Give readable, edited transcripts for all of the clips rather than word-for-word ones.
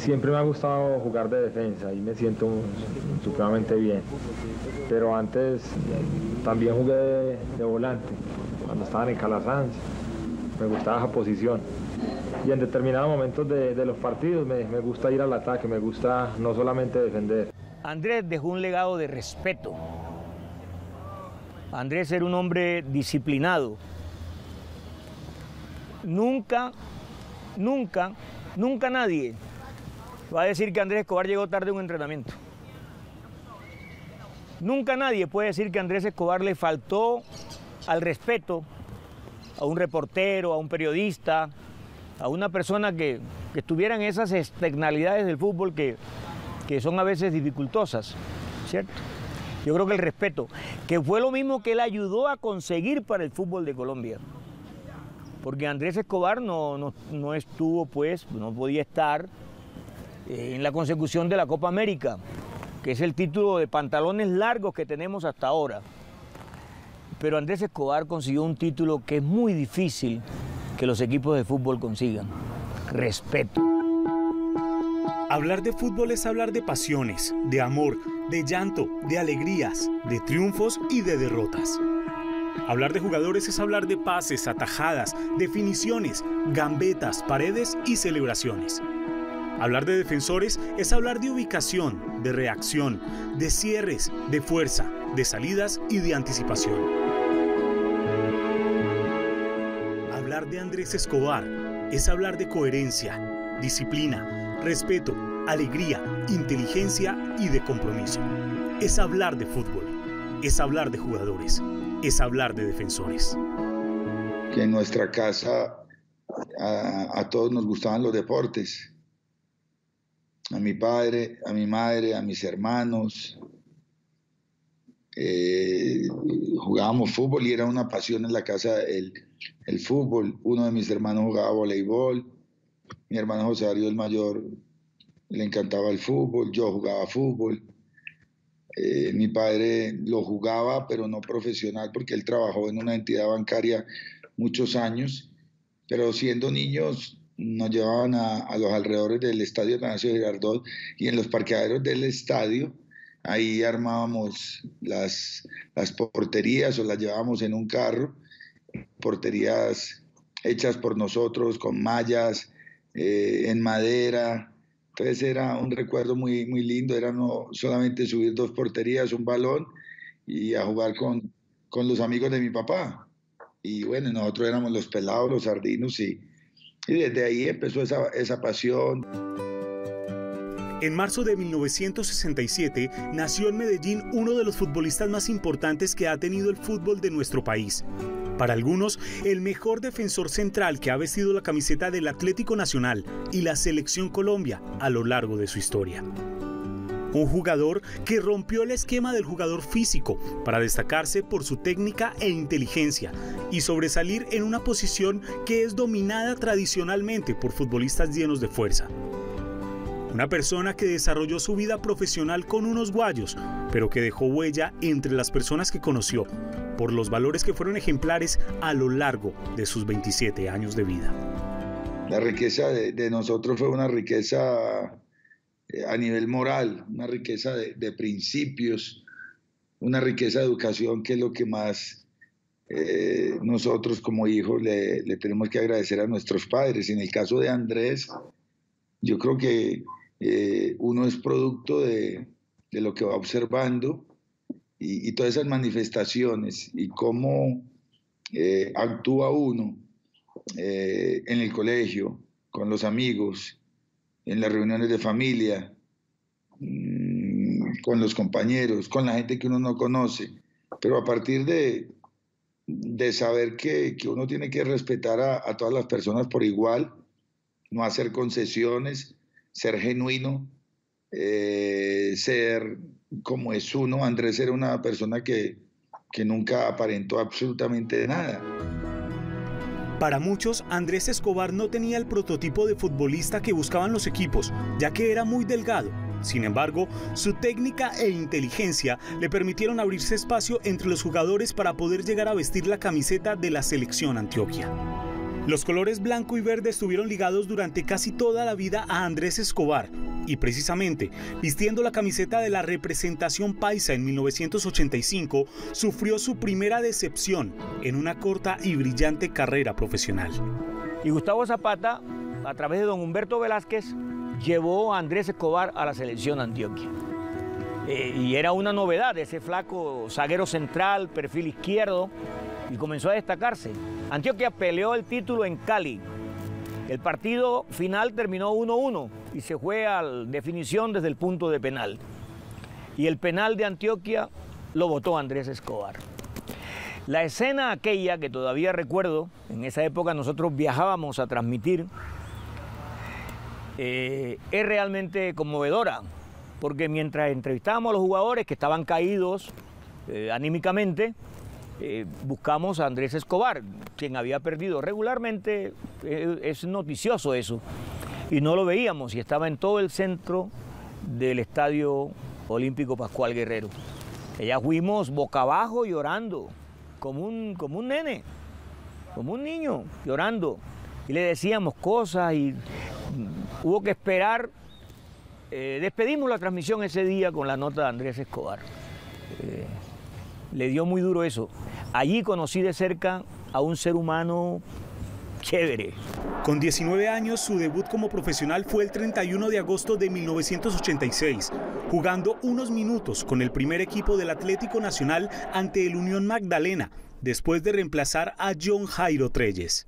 Siempre me ha gustado jugar de defensa y me siento supremamente bien. Pero antes también jugué de volante, cuando estaba en Calasanz. Me gustaba esa posición. Y en determinados momentos de los partidos me gusta ir al ataque, me gusta no solamente defender. Andrés dejó un legado de respeto. Andrés era un hombre disciplinado. Nunca nadie va a decir que Andrés Escobar llegó tarde a un entrenamiento. Nunca nadie puede decir que Andrés Escobar le faltó al respeto a un reportero, a un periodista, a una persona que estuviera en esas externalidades del fútbol que son a veces dificultosas, ¿cierto? Yo creo que el respeto, que fue lo mismo que él ayudó a conseguir para el fútbol de Colombia. Porque Andrés Escobar no estuvo, pues, no podía estar en la consecución de la Copa América, que es el título de pantalones largos que tenemos hasta ahora. Pero Andrés Escobar consiguió un título que es muy difícil que los equipos de fútbol consigan: respeto. Hablar de fútbol es hablar de pasiones, de amor, de llanto, de alegrías, de triunfos y de derrotas. Hablar de jugadores es hablar de pases, atajadas, definiciones, gambetas, paredes y celebraciones. Hablar de defensores es hablar de ubicación, de reacción, de cierres, de fuerza, de salidas y de anticipación. Hablar de Andrés Escobar es hablar de coherencia, disciplina, respeto, alegría, inteligencia y de compromiso. Es hablar de fútbol, es hablar de jugadores, es hablar de defensores. Que en nuestra casa a todos nos gustaban los deportes. A mi padre, a mi madre, a mis hermanos. Jugábamos fútbol y era una pasión en la casa el fútbol. Uno de mis hermanos jugaba voleibol. Mi hermano José Darío, el mayor, le encantaba el fútbol. Yo jugaba fútbol. Mi padre lo jugaba, pero no profesional, porque él trabajó en una entidad bancaria muchos años. Pero siendo niños nos llevaban a los alrededores del estadio Atanasio Girardot, y en los parqueaderos del estadio, ahí armábamos las porterías o las llevábamos en un carro, porterías hechas por nosotros con mallas, en madera. Entonces era un recuerdo muy, muy lindo, era no solamente subir 2 porterías, un balón y a jugar con los amigos de mi papá. Y bueno, nosotros éramos los pelados, los sardinos, y desde ahí empezó esa pasión. En marzo de 1967 nació en Medellín uno de los futbolistas más importantes que ha tenido el fútbol de nuestro país. Para algunos, el mejor defensor central que ha vestido la camiseta del Atlético Nacional y la Selección Colombia a lo largo de su historia. Un jugador que rompió el esquema del jugador físico para destacarse por su técnica e inteligencia y sobresalir en una posición que es dominada tradicionalmente por futbolistas llenos de fuerza. Una persona que desarrolló su vida profesional con unos guayos, pero que dejó huella entre las personas que conoció por los valores que fueron ejemplares a lo largo de sus 27 años de vida. La riqueza de nosotros fue una riqueza a nivel moral, una riqueza de principios, una riqueza de educación, que es lo que más nosotros como hijos le tenemos que agradecer a nuestros padres. En el caso de Andrés, yo creo que uno es producto de lo que va observando y todas esas manifestaciones y cómo actúa uno en el colegio, con los amigos, en las reuniones de familia, con los compañeros, con la gente que uno no conoce. Pero a partir de saber que uno tiene que respetar a todas las personas por igual, no hacer concesiones, ser genuino, ser como es uno. Andrés era una persona que nunca aparentó absolutamente nada. Para muchos, Andrés Escobar no tenía el prototipo de futbolista que buscaban los equipos, ya que era muy delgado. Sin embargo, su técnica e inteligencia le permitieron abrirse espacio entre los jugadores para poder llegar a vestir la camiseta de la Selección Antioquia. Los colores blanco y verde estuvieron ligados durante casi toda la vida a Andrés Escobar y precisamente vistiendo la camiseta de la representación paisa en 1985 sufrió su primera decepción en una corta y brillante carrera profesional. Y Gustavo Zapata, a través de don Humberto Velázquez, llevó a Andrés Escobar a la selección Antioquia. Y era una novedad, ese flaco zaguero central, perfil izquierdo, y comenzó a destacarse. Antioquia peleó el título en Cali. El partido final terminó 1-1 y se fue a definición desde el punto de penal. Y el penal de Antioquia lo votó Andrés Escobar. La escena aquella que todavía recuerdo, en esa época nosotros viajábamos a transmitir, es realmente conmovedora, porque mientras entrevistábamos a los jugadores que estaban caídos anímicamente, buscamos a Andrés Escobar, quien había perdido regularmente. Es noticioso eso, y no lo veíamos, y estaba en todo el centro del Estadio Olímpico Pascual Guerrero. Allá fuimos boca abajo llorando, como un nene, como un niño llorando, y le decíamos cosas y hubo que esperar. Despedimos la transmisión ese día con la nota de Andrés Escobar. Le dio muy duro eso. Allí conocí de cerca a un ser humano chévere. Con 19 años, su debut como profesional fue el 31 de agosto de 1986, jugando unos minutos con el primer equipo del Atlético Nacional ante el Unión Magdalena, después de reemplazar a John Jairo Treyes.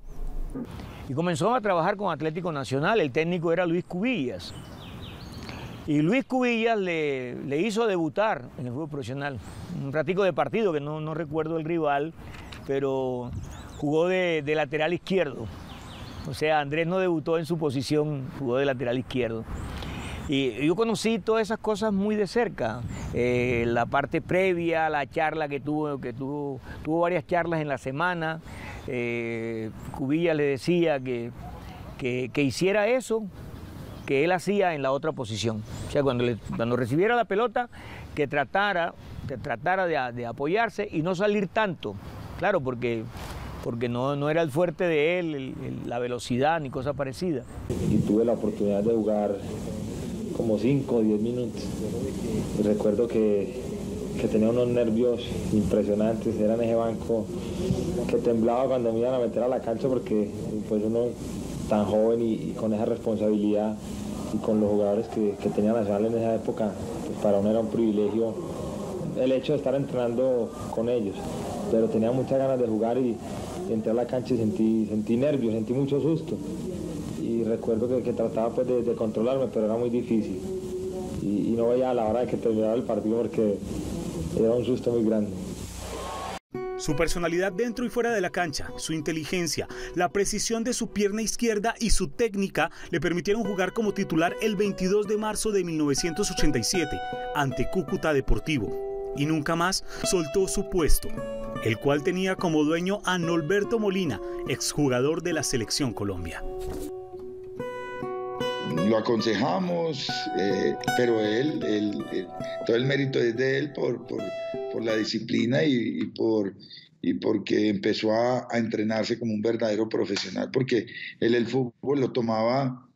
Y comenzó a trabajar con Atlético Nacional, el técnico era Luis Cubillas. Y Luis Cubillas le hizo debutar en el fútbol profesional. Un ratico de partido, que no recuerdo el rival, pero jugó de lateral izquierdo. O sea, Andrés no debutó en su posición, jugó de lateral izquierdo. Y yo conocí todas esas cosas muy de cerca. La parte previa, la charla que tuvo varias charlas en la semana. Cubillas le decía que hiciera eso que él hacía en la otra posición. O sea, cuando recibiera la pelota, que tratara de apoyarse y no salir tanto. Claro, porque no era el fuerte de él, la velocidad ni cosa parecida. Y tuve la oportunidad de jugar como 5 o 10 minutos. Y recuerdo que tenía unos nervios impresionantes, era en ese banco que temblaba cuando me iban a meter a la cancha, porque pues uno tan joven y con esa responsabilidad y con los jugadores que tenía Nacional en esa época, pues para uno era un privilegio el hecho de estar entrenando con ellos, pero tenía muchas ganas de jugar y entré a la cancha y sentí nervios, sentí mucho susto, y recuerdo que trataba pues de controlarme, pero era muy difícil y no veía a la hora de que terminara el partido porque era un susto muy grande. Su personalidad dentro y fuera de la cancha, su inteligencia, la precisión de su pierna izquierda y su técnica le permitieron jugar como titular el 22 de marzo de 1987 ante Cúcuta Deportivo y nunca más soltó su puesto, el cual tenía como dueño a Norberto Molina, exjugador de la Selección Colombia. Lo aconsejamos, pero todo el mérito es de él por la disciplina y porque empezó a entrenarse como un verdadero profesional, porque él el fútbol lo tomaba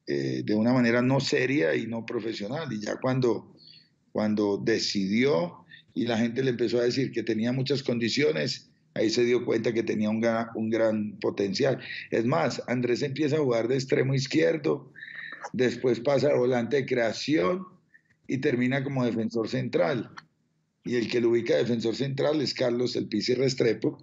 de una manera no seria y no profesional, y ya cuando decidió y la gente le empezó a decir que tenía muchas condiciones, ahí se dio cuenta que tenía un gran potencial. Es más, Andrés empieza a jugar de extremo izquierdo, después pasa a volante de creación y termina como defensor central. Y el que lo ubica defensor central es Carlos El Pizzi Restrepo,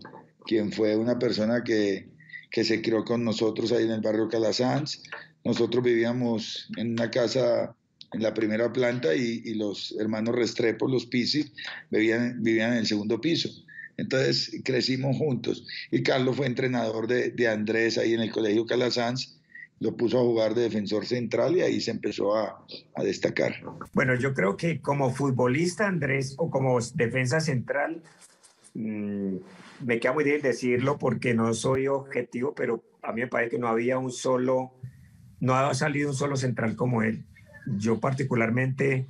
quien fue una persona que se crió con nosotros ahí en el barrio Calasanz. Nosotros vivíamos en una casa en la primera planta y los hermanos Restrepo, los Pizzi, vivían en el segundo piso. Entonces crecimos juntos y Carlos fue entrenador de Andrés ahí en el colegio Calasanz. Lo puso a jugar de defensor central y ahí se empezó a destacar. Bueno, yo creo que como futbolista, Andrés, o como defensa central, me queda muy bien decirlo porque no soy objetivo, pero a mí me parece que no ha salido un solo central como él. Yo particularmente,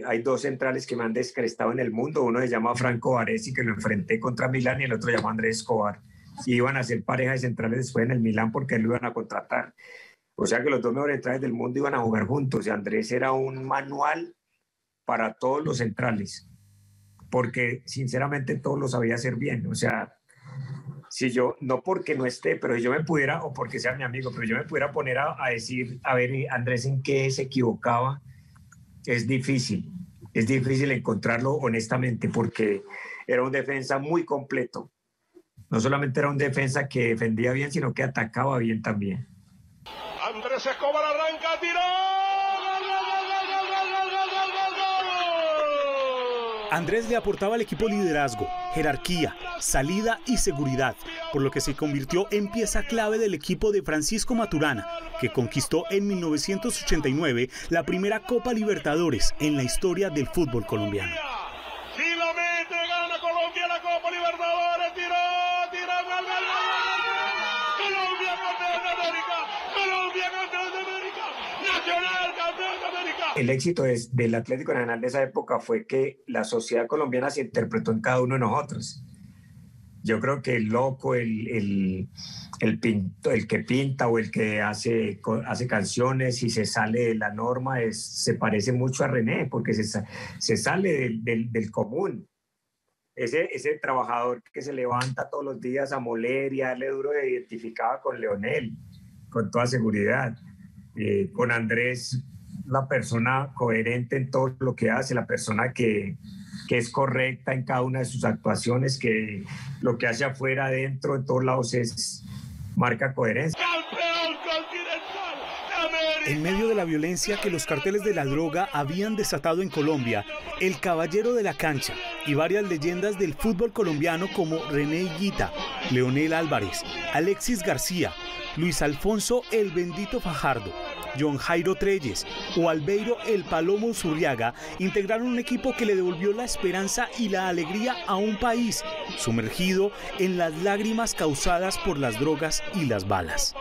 hay dos centrales que me han descrestado en el mundo. Uno se llama Franco Baresi, que lo enfrenté contra Milán, y el otro se llama Andrés Escobar. y iban a ser pareja de centrales después en el Milán porque lo iban a contratar. O sea que los dos mejores centrales del mundo iban a jugar juntos y Andrés era un manual para todos los centrales, porque sinceramente todos lo sabía hacer bien. O sea, si yo, no porque no esté, pero si yo me pudiera, o porque sea mi amigo, pero yo me pudiera poner a decir, a ver, Andrés, ¿en qué se equivocaba? Es difícil encontrarlo honestamente, porque era un defensa muy completo. No solamente era un defensa que defendía bien, sino que atacaba bien también. Andrés Escobar arranca, tiró. Andrés le aportaba al equipo liderazgo, jerarquía, salida y seguridad, por lo que se convirtió en pieza clave del equipo de Francisco Maturana, que conquistó en 1989 la primera Copa Libertadores en la historia del fútbol colombiano. Si lo mete, gana Colombia la Copa Libertadores, tiró, gol, Colombia campeón de América, Colombia campeón de América, Nacional campeón de América. El éxito del Atlético Nacional de esa época fue que la sociedad colombiana se interpretó en cada uno de nosotros. Yo creo que el loco, el que pinta o el que hace canciones y se sale de la norma se parece mucho a René, porque se sale del común. Ese trabajador que se levanta todos los días a moler y a darle duro, se identificaba con Leonel, con toda seguridad. Con Andrés, la persona coherente en todo lo que hace, la persona que es correcta en cada una de sus actuaciones, que lo que hace afuera, adentro, en todos lados marca coherencia. ¡Campeón continental de América! En medio de la violencia que los carteles de la droga habían desatado en Colombia, el caballero de la cancha y varias leyendas del fútbol colombiano como René Higuita, Leonel Álvarez, Alexis García, Luis Alfonso el Bendito Fajardo, John Jairo Treyes o Albeiro el Palomo Zurriaga integraron un equipo que le devolvió la esperanza y la alegría a un país sumergido en las lágrimas causadas por las drogas y las balas.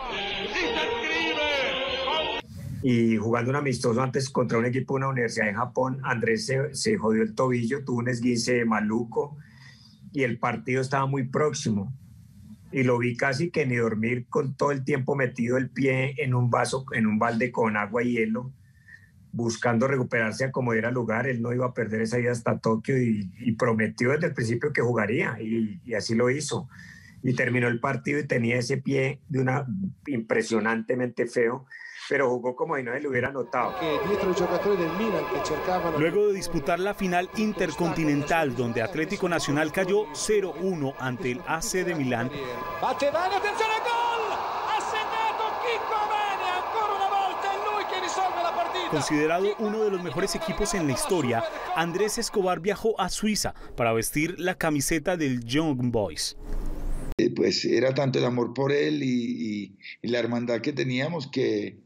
Y jugando un amistoso antes contra un equipo de una universidad en Japón, Andrés se jodió el tobillo, tuvo un esguince maluco y el partido estaba muy próximo. Y lo vi casi que ni dormir, con todo el tiempo metido el pie en un balde con agua y hielo, buscando recuperarse a como era lugar. Él no iba a perder esa ida hasta Tokio y prometió desde el principio que jugaría y así lo hizo. Y terminó el partido y tenía ese pie impresionantemente feo, pero jugó como si no se lo hubiera notado. Luego de disputar la final intercontinental, donde Atlético Nacional cayó 0-1 ante el AC de Milán, considerado uno de los mejores equipos en la historia, Andrés Escobar viajó a Suiza para vestir la camiseta del Young Boys. Pues era tanto el amor por él y la hermandad que teníamos que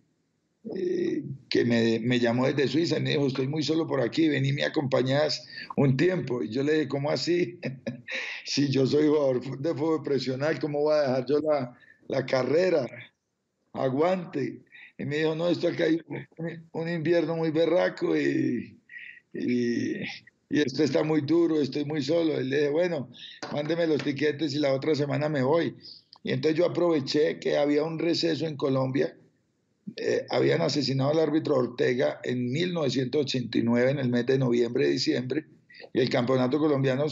me llamó desde Suiza y me dijo: estoy muy solo por aquí, vení, me acompañás un tiempo. Y yo le dije: ¿cómo así? Si yo soy jugador de fútbol profesional, ¿cómo voy a dejar yo la carrera? Aguante. Y me dijo: no, esto acá hay un invierno muy berraco y esto está muy duro, estoy muy solo. Y le dije: bueno, mándeme los tiquetes y la otra semana me voy. Y entonces yo aproveché que había un receso en Colombia. Habían asesinado al árbitro Ortega en 1989, en el mes de noviembre, diciembre, y el campeonato colombiano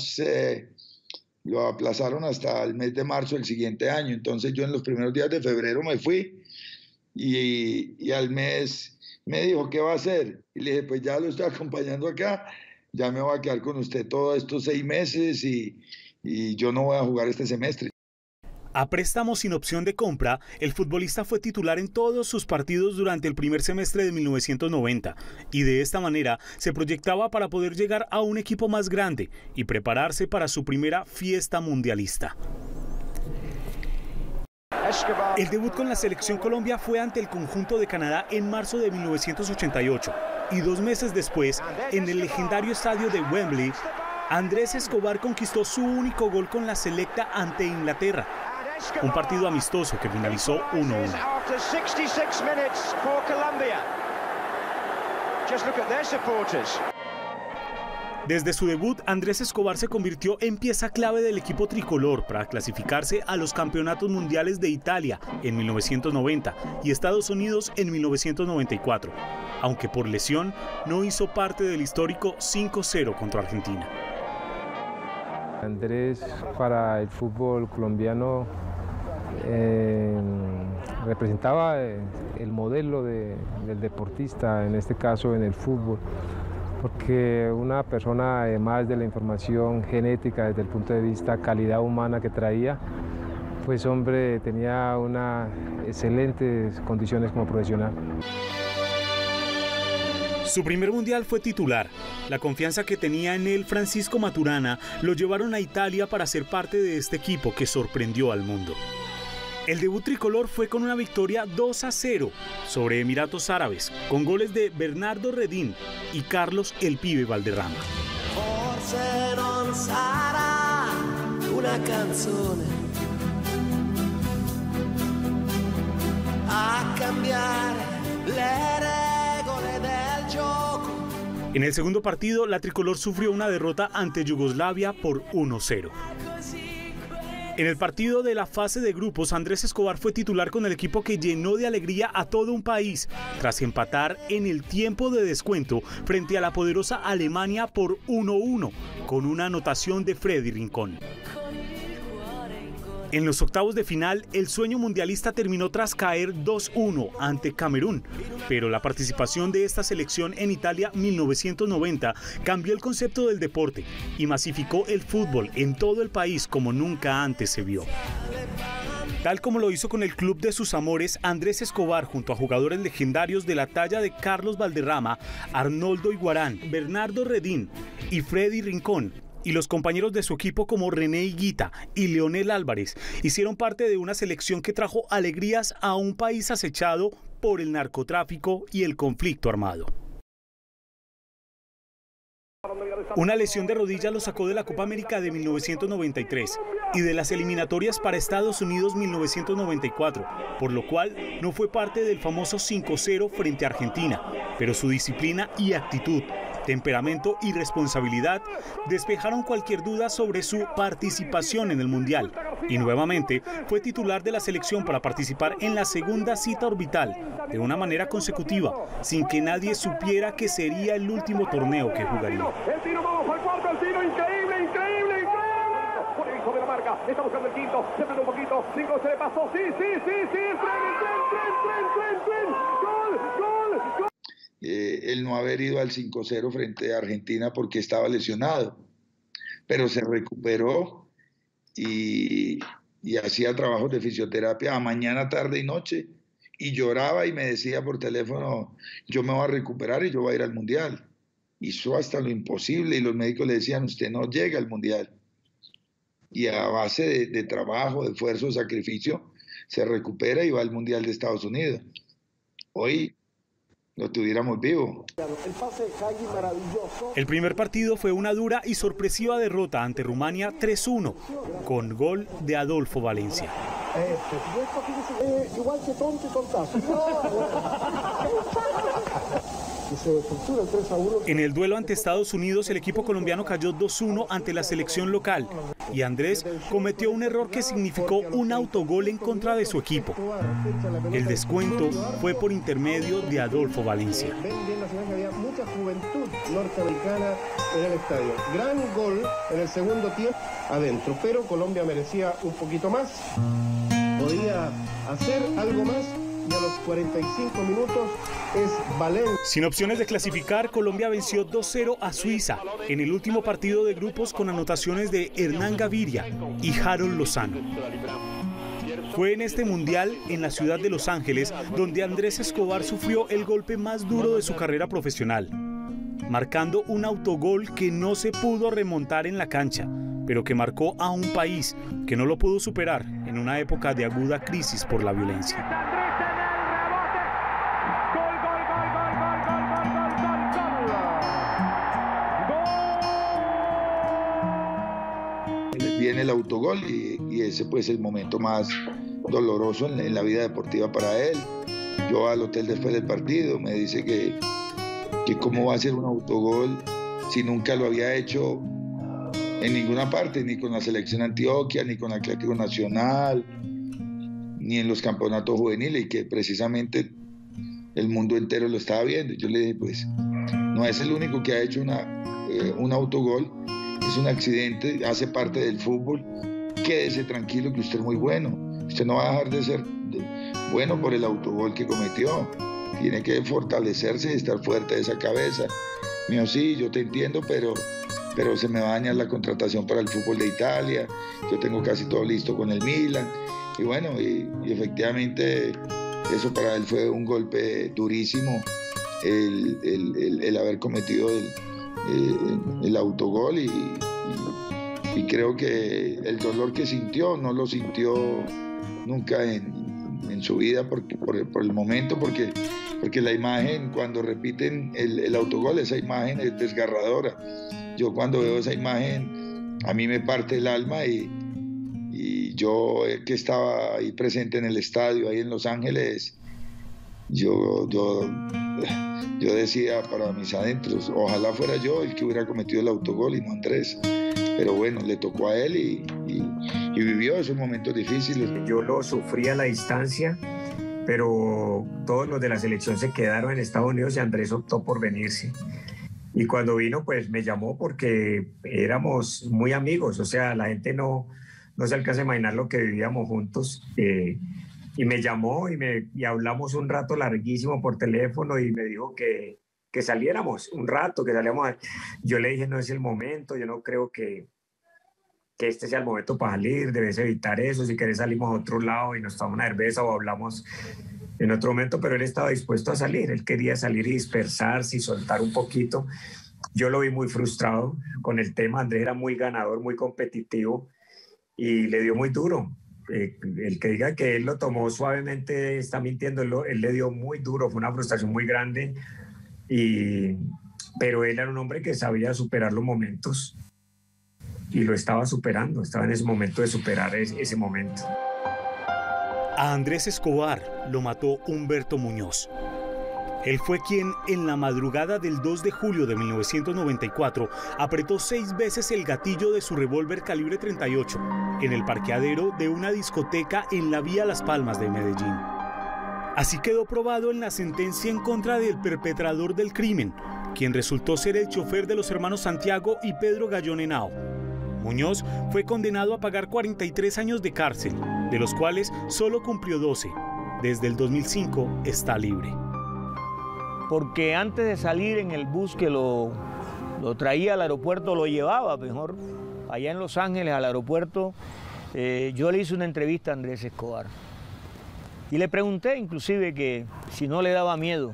lo aplazaron hasta el mes de marzo del siguiente año. Entonces yo en los primeros días de febrero me fui y al mes me dijo: ¿qué va a hacer? Y le dije: pues ya lo estoy acompañando acá, ya me voy a quedar con usted todos estos 6 meses y yo no voy a jugar este semestre. A préstamo sin opción de compra, el futbolista fue titular en todos sus partidos durante el primer semestre de 1990 y de esta manera se proyectaba para poder llegar a un equipo más grande y prepararse para su primera fiesta mundialista. El debut con la selección Colombia fue ante el conjunto de Canadá en marzo de 1988 y 2 meses después, en el legendario estadio de Wembley, Andrés Escobar conquistó su único gol con la selecta ante Inglaterra. Un partido amistoso que finalizó 1-1. Desde su debut, Andrés Escobar se convirtió en pieza clave del equipo tricolor para clasificarse a los campeonatos mundiales de Italia en 1990 y Estados Unidos en 1994, aunque por lesión no hizo parte del histórico 5-0 contra Argentina. Andrés para el fútbol colombiano representaba el modelo del deportista, en este caso en el fútbol, porque una persona, además de la información genética desde el punto de vista calidad humana que traía, pues hombre, tenía unas excelentes condiciones como profesional. Su primer mundial fue titular. La confianza que tenía en él Francisco Maturana lo llevaron a Italia para ser parte de este equipo que sorprendió al mundo. El debut tricolor fue con una victoria 2-0 sobre Emiratos Árabes, con goles de Bernardo Redín y Carlos El Pibe Valderrama. Forse non sarà una canzone a cambiare le regole del gioco. En el segundo partido, la tricolor sufrió una derrota ante Yugoslavia por 1-0. En el partido de la fase de grupos, Andrés Escobar fue titular con el equipo que llenó de alegría a todo un país, tras empatar en el tiempo de descuento frente a la poderosa Alemania por 1-1, con una anotación de Freddy Rincón. En los octavos de final, el sueño mundialista terminó tras caer 2-1 ante Camerún, pero la participación de esta selección en Italia 1990 cambió el concepto del deporte y masificó el fútbol en todo el país como nunca antes se vio. Tal como lo hizo con el club de sus amores, Andrés Escobar, junto a jugadores legendarios de la talla de Carlos Valderrama, Arnoldo Iguarán, Bernardo Redín y Freddy Rincón, y los compañeros de su equipo como René Higuita y Leonel Álvarez, hicieron parte de una selección que trajo alegrías a un país acechado por el narcotráfico y el conflicto armado. Una lesión de rodilla lo sacó de la Copa América de 1993 y de las eliminatorias para Estados Unidos 1994, por lo cual no fue parte del famoso 5-0 frente a Argentina, pero su disciplina y actitud, temperamento y responsabilidad despejaron cualquier duda sobre su participación en el Mundial, y nuevamente fue titular de la selección para participar en la segunda cita orbital de una manera consecutiva, sin que nadie supiera que sería el último torneo que jugaría. El tiro, vamos al cuarto, el tiro, increíble. Por el hijo de la marca, está buscando el quinto, se frena un poquito, Rincón se le pasó, sí, tren, gol. El no haber ido al 5-0 frente a Argentina porque estaba lesionado, pero se recuperó y hacía trabajos de fisioterapia a mañana, tarde y noche, y lloraba y me decía por teléfono, yo me voy a recuperar y yo voy a ir al Mundial. Hizo hasta lo imposible y los médicos le decían, usted no llega al Mundial. Y a base de trabajo, de esfuerzo, de sacrificio, se recupera y va al Mundial de Estados Unidos. Hoy lo tuviéramos vivo. El primer partido fue una dura y sorpresiva derrota ante Rumania 3-1, con gol de Adolfo Valencia. Igual que tonto y tontazo. En el duelo ante Estados Unidos, el equipo colombiano cayó 2-1 ante la selección local y Andrés cometió un error que significó un autogol en contra de su equipo. El descuento fue por intermedio de Adolfo Valencia. Había mucha juventud norteamericana en el estadio. Gran gol en el segundo tiempo adentro, pero Colombia merecía un poquito más. Podía hacer algo más. Y a los 45 minutos es Valencia. Sin opciones de clasificar, Colombia venció 2-0 a Suiza en el último partido de grupos con anotaciones de Hernán Gaviria y Harold Lozano. Fue en este mundial, en la ciudad de Los Ángeles, donde Andrés Escobar sufrió el golpe más duro de su carrera profesional, marcando un autogol que no se pudo remontar en la cancha, pero que marcó a un país que no lo pudo superar en una época de aguda crisis por la violencia. Viene el autogol y ese pues es el momento más doloroso en la vida deportiva para él. Yo al hotel después del partido me dice que cómo va a ser un autogol si nunca lo había hecho en ninguna parte, ni con la selección Antioquia, ni con Atlético Nacional, ni en los campeonatos juveniles, y que precisamente el mundo entero lo estaba viendo. Yo le dije, pues, no es el único que ha hecho un autogol, es un accidente, hace parte del fútbol, quédese tranquilo que usted es muy bueno, usted no va a dejar de ser bueno por el autogol que cometió, tiene que fortalecerse y estar fuerte de esa cabeza. Me dijo, sí, yo te entiendo, pero se me va a dañar la contratación para el fútbol de Italia, yo tengo casi todo listo con el Milan, y bueno, y efectivamente eso para él fue un golpe durísimo, el haber cometido el autogol, y creo que el dolor que sintió no lo sintió nunca en su vida por el momento, porque la imagen, cuando repiten el autogol, esa imagen es desgarradora. Yo cuando veo esa imagen, a mí me parte el alma, y yo que estaba ahí presente en el estadio, ahí en Los Ángeles, yo decía para mis adentros, ojalá fuera yo el que hubiera cometido el autogol y no Andrés. Pero bueno, le tocó a él y vivió esos momentos difíciles. Yo lo sufrí a la distancia, pero todos los de la selección se quedaron en Estados Unidos y Andrés optó por venirse. Y cuando vino, pues me llamó porque éramos muy amigos, o sea, la gente no se alcanza a imaginar lo que vivíamos juntos. Y me llamó y hablamos un rato larguísimo por teléfono, y me dijo que saliéramos un rato, que salíamos. Yo le dije, no es el momento, yo no creo que este sea el momento para salir, debes evitar eso, si querés salimos a otro lado y nos tomamos una cerveza o hablamos en otro momento, pero él estaba dispuesto a salir, él quería salir y dispersarse y soltar un poquito. Yo lo vi muy frustrado con el tema, Andrés era muy ganador, muy competitivo, y le dio muy duro. El que diga que él lo tomó suavemente está mintiendo, él le dio muy duro, fue una frustración muy grande, pero él era un hombre que sabía superar los momentos y lo estaba superando, estaba en ese momento de superar ese momento. A Andrés Escobar lo mató Humberto Muñoz. Él fue quien, en la madrugada del 2 de julio de 1994, apretó 6 veces el gatillo de su revólver calibre 38 en el parqueadero de una discoteca en la vía Las Palmas de Medellín. Así quedó probado en la sentencia en contra del perpetrador del crimen, quien resultó ser el chofer de los hermanos Santiago y Pedro Gallón Henao. Muñoz fue condenado a pagar 43 años de cárcel, de los cuales solo cumplió 12. Desde el 2005 está libre. Porque antes de salir en el bus que lo traía al aeropuerto, lo llevaba mejor, allá en Los Ángeles al aeropuerto, yo le hice una entrevista a Andrés Escobar. Y le pregunté inclusive que si no le daba miedo.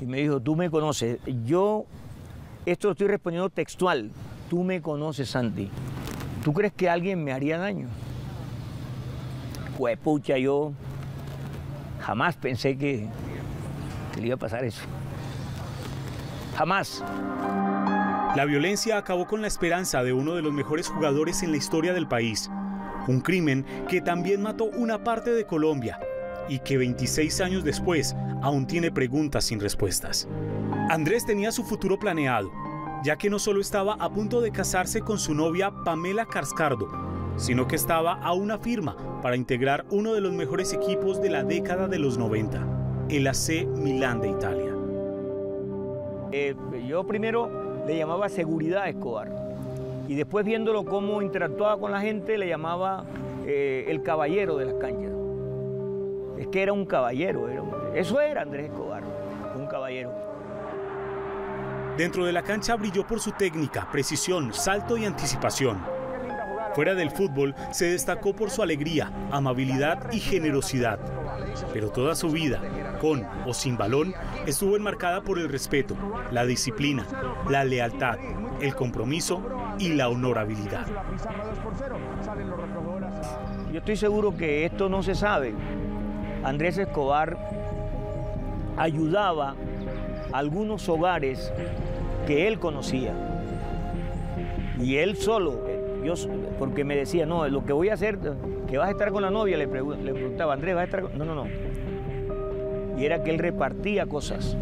Y me dijo, tú me conoces. Esto lo estoy respondiendo textual. Tú me conoces, Santi. ¿Tú crees que alguien me haría daño? Juepucha, yo jamás pensé que le iba a pasar eso. Jamás. La violencia acabó con la esperanza de uno de los mejores jugadores en la historia del país. Un crimen que también mató una parte de Colombia y que 26 años después aún tiene preguntas sin respuestas. Andrés tenía su futuro planeado, ya que no solo estaba a punto de casarse con su novia Pamela Carscardo, sino que estaba a una firma para integrar uno de los mejores equipos de la década de los 90, el AC Milán de Italia. Yo primero le llamaba seguridad a Escobar, y después viéndolo cómo interactuaba con la gente le llamaba el caballero de las canchas. Es que era un caballero, eso era Andrés Escobar, un caballero. Dentro de la cancha brilló por su técnica, precisión, salto y anticipación. Fuera del fútbol se destacó por su alegría, amabilidad y generosidad. Pero toda su vida, con o sin balón, estuvo enmarcada por el respeto, la disciplina, la lealtad, el compromiso y la honorabilidad. Yo estoy seguro que esto no se sabe. Andrés Escobar ayudaba a algunos hogares que él conocía. Y él solo, porque me decía, no, lo que voy a hacer, que vas a estar con la novia, le preguntaba, Andrés, ¿vas a estar con...? No. y era que él repartía cosas.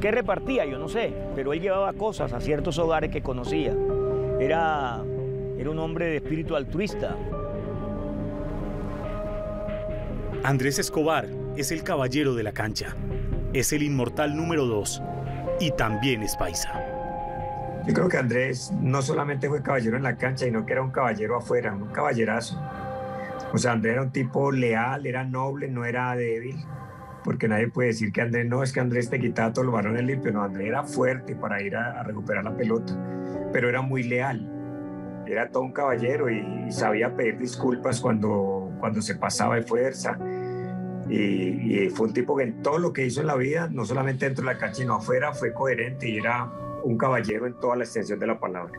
¿Qué repartía? Yo no sé, pero él llevaba cosas a ciertos hogares que conocía. Era un hombre de espíritu altruista. Andrés Escobar es el caballero de la cancha. Es el inmortal número 2 y también es paisa. Yo creo que Andrés no solamente fue caballero en la cancha, sino que era un caballero afuera, un caballerazo. O sea, Andrés era un tipo leal, era noble, no era débil, porque nadie puede decir que Andrés no, es que Andrés te quitaba todos los balones limpios. No, Andrés era fuerte para ir a recuperar la pelota, pero era muy leal. Era todo un caballero y sabía pedir disculpas cuando se pasaba de fuerza. Y fue un tipo que en todo lo que hizo en la vida, no solamente dentro de la cancha, sino afuera, fue coherente y era un caballero en toda la extensión de la palabra.